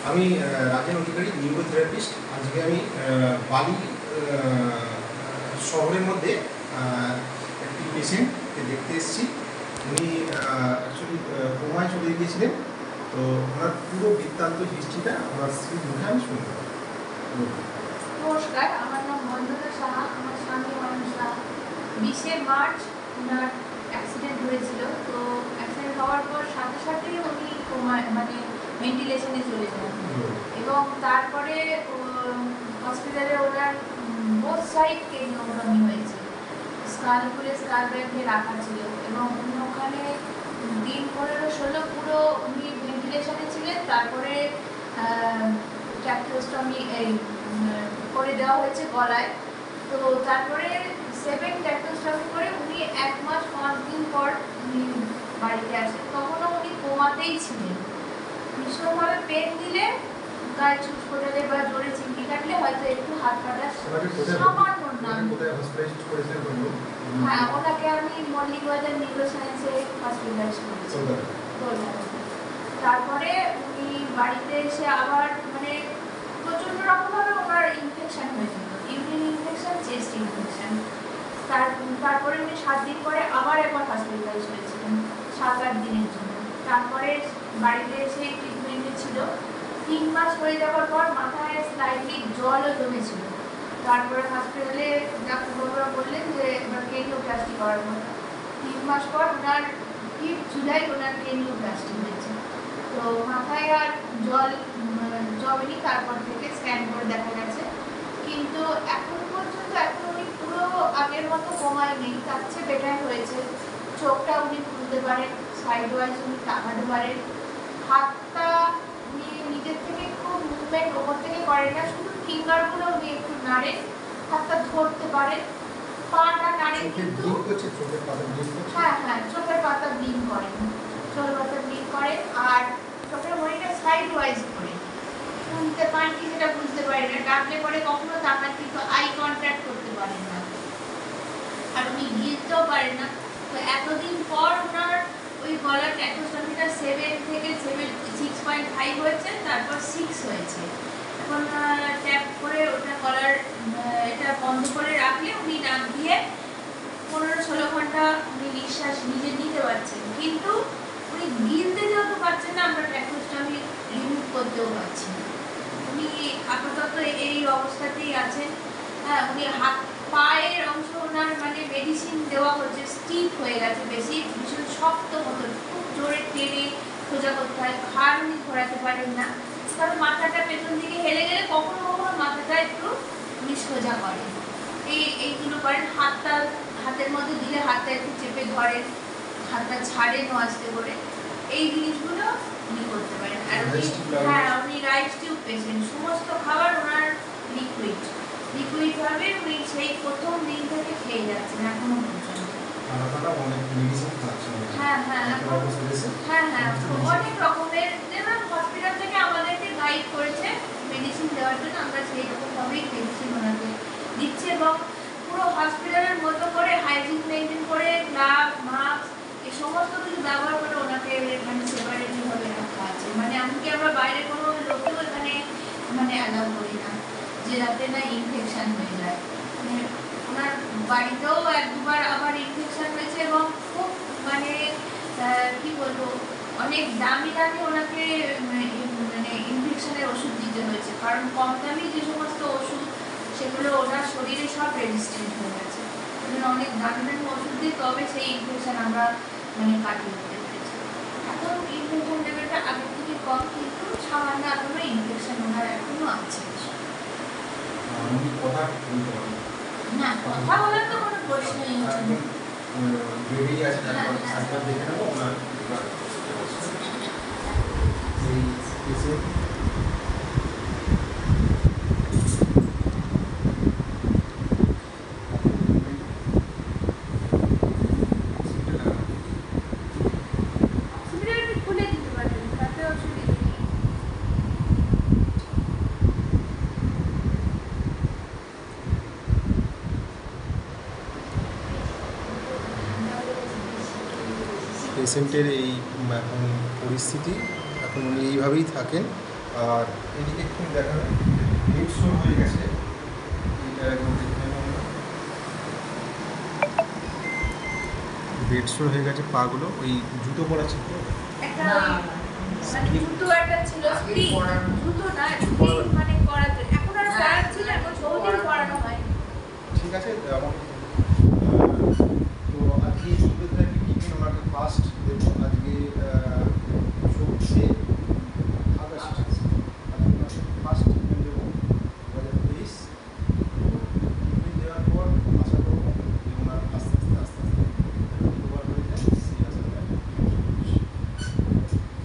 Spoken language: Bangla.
আমি রাজেন অধিকারী, নিউরোথেরাপিস্ট। আজকে আমি বালি শহরের মধ্যে একটি পেশেন্টকে দেখতে এসেছি। উনি অ্যাকচুয়ালি কোমায় চলে গিয়েছিলেন। তো ওনার পুরো বৃত্তান্ত হিস্ট্রিটা ওনার স্ত্রীর মুখে আমি শুনতে পারি। নমস্কার, আমার নাম বন্দনা সাহা। আমার স্বামী অয়ন সাহা। 20শে মার্চ ওনার অ্যাক্সিডেন্ট হয়েছিল। তো অ্যাক্সিডেন্ট হওয়ার পর সাথে সাথেই উনি মানে ভেন্টিলেশনে চলে যান এবং তারপরে হসপিটালে ওনার বোথ সাইড কেমোগ্রাফি হয়েছে। স্কাল খুলে স্কাল ব্যাগে রাখা ছিল এবং উনি ওখানে দিন 15-16 পুরো উনি ভেন্টিলেশনে ছিলেন। তারপরে ট্র্যাকিওস্টমি করে দেওয়া হয়েছে গলায়। তো তারপরে 7 ট্র্যাকিওস্টমি করে উনি 1 মাস 5 দিন পর উনি বাড়িতে আসেন। তখনও উনি কোমাতেই ছিলেন। ভীষণভাবে পেন দিলে, গায়ে ছুট ফোটালে বা জোরে চিমটি কাটলে হয়তো একটু হাত কাটা সামান্য নাম। হ্যাঁ, ওনাকে আমি মল্লিক বাজার নিউরো সায়েন্সে হসপিটালাইজ করেছি। তারপরে উনি বাড়িতে এসে আবার মানে প্রচণ্ড রকমভাবে ওনার ইনফেকশান হয়েছিল, ইউরিন ইনফেকশান, চেস্ট ইনফেকশান। তারপরে উনি 7 দিন পরে আবার একবার হসপিটালাইজ হয়েছিলেন 7-8 দিনের জন্য। তারপরে বাড়িতে এসে ট্রিটমেন্টে ছিল। 3 মাস হয়ে যাওয়ার পর মাথায় স্লাইটলি জলও জমেছিল। তারপরে হসপিটালে ডাক্তারবাবুরা বললেন যে এবার কেনিওপ্লাস্টি করার কথা। 3 মাস পর ওনার 5 জুলাই ওনার কেনিওপ্লাস্টি হয়েছে। তো মাথায় আর জল জমেনি। তারপর থেকে স্ক্যান করে দেখা গেছে, কিন্তু এখন পর্যন্ত এখন উনি পুরো আগের মতো কমায় নেই, তার চেয়ে বেটার হয়েছে। চোখটা উনি খুলতে পারেন, সাইড ওয়াইজ উনি তাকাতে পারেন। হাতটা উনি নিজের থেকে খুব মুভমেন্ট ওপর থেকে করেন না, শুধু ফিঙ্গারগুলো উনি একটু নাড়েন, হাতটা ধরতে পারেন, পাটা নাড়েন কিন্তু হ্যাঁ হ্যাঁ চোখের পাতা ব্লিঙ্ক করেন, চোখের পাতা ব্লিঙ্ক করেন। আর চোখের মনিটা সাইড ওয়াইজ করে শুনতে পান কি সেটা বুঝতে পারেন না, ডাকলে পরে কখনো তাকান কিন্তু আই কন্ট্যাক্ট করতে পারেন না, আর উনি গিলতেও পারেন না। তো এতদিন পর ওনার ওই গলার ট্র্যাকিওস্টমিটা 7 থেকে 6.5 হয়েছে, তারপর 6 হয়েছে। এখন ট্যাপ করে ওটা গলার এটা বন্ধ করে রাখলে উনি নাক দিয়ে 15-16 ঘন্টা উনি নিঃশ্বাস নিজে নিতে পারছেন, কিন্তু উনি গিলতে যেহেতু পারছেন না, আমরা ট্র্যাকিওস্টমি রিমুভ করতেও পারছি না। উনি আপাতত এই অবস্থাতেই আছেন। হ্যাঁ, উনি হাত পায়ের অংশ ওনার মানে মেডিসিন দেওয়া হচ্ছে, স্টিফ হয়ে গেছে, বেশি ভীষণ শক্ত মতো, খুব জোরে টেনে সোজা করতে হয়। ঘাড় উনি ঘোরাতে পারেন না, কারণ মাথাটা পেছন দিকে হেলে গেলে কখনো কখনো মাথাটা একটু উনি সোজা করেন। এইগুলো করেন। হাতের মধ্যে দিলে হাতটা একটু চেপে ধরেন, হাতটা ছাড়েন আস্তে করে, এই জিনিসগুলো উনি করতে পারেন। আর হ্যাঁ, উনি রাইস টিউব পেশেন্ট। সমস্ত খাবার ওনার লিকুইড ভাবে উনি সেই প্রথম দিন থেকে খেয়ে যাচ্ছেন এখনো পর্যন্ত। হ্যাঁ হ্যাঁ হ্যাঁ হ্যাঁ অনেক রকমের, যেমন হসপিটাল থেকে আমাদেরকে গাইড করেছে মেডিসিন দেওয়ার জন্য, আমরা সেই রকমভাবেই মেডিসিন ওনাকে দিচ্ছি এবং পুরো হসপিটালের মতো করে হাইজিন মেনটেন করে গ্লাভ, মাস্ক এই সমস্ত কিছু ব্যবহার করে ওনাকে মানে সেপারেটলিভাবে রাখা আছে। মানে এমনকি আমরা বাইরে কোনো লোককেও এখানে মানে অ্যালাউ করি না, যে যাতে না ইনফেকশান হয়ে যায়। মানে ওনার বাড়িতেও 1-2 বার আবার ইনফেকশান হয়েছে এবং খুব মানে কি বলবো, অনেক দামি ওনাকে মানে ইনফেকশনের ওষুধ দিতে হয়েছে, কারণ কম দামি যে সমস্ত ওষুধ সেগুলো ওনার শরীরে সব রেজিস্ট্যান্ট হয়ে গেছে। অনেক দামি ওষুধ দিয়ে তবে সেই ইনফেকশান আমরা মানে কাটিয়ে উঠতে পেরেছি। এখন ইনফেকশন লেভেলটা আগের থেকে কম, কিন্তু সামান্য এখনো ইনফেকশন ওনার এখনো আছে। না, কথা বলার তো কোনো প্রশ্নই হচ্ছে না। পেশেন্টের এই এখন পরিস্থিতি এখন উনি এইভাবেই থাকেন। আর এদিকে একটু দেখাবেন, হেড শো হয়ে গেছে, এইটা একদম দেখে নেব আমরা। বেড শো হয়ে গেছে পাগুলো, ওই জুতো পরা ছিল তো? একটা মানে জুতো একটা ছিল, স্প্রিং জুতো না, স্প্রিং মানে করাতে এখন আর পরাচ্ছি না, এখন বহুদিন পরানো হয়। ঠিক আছে, আমাকে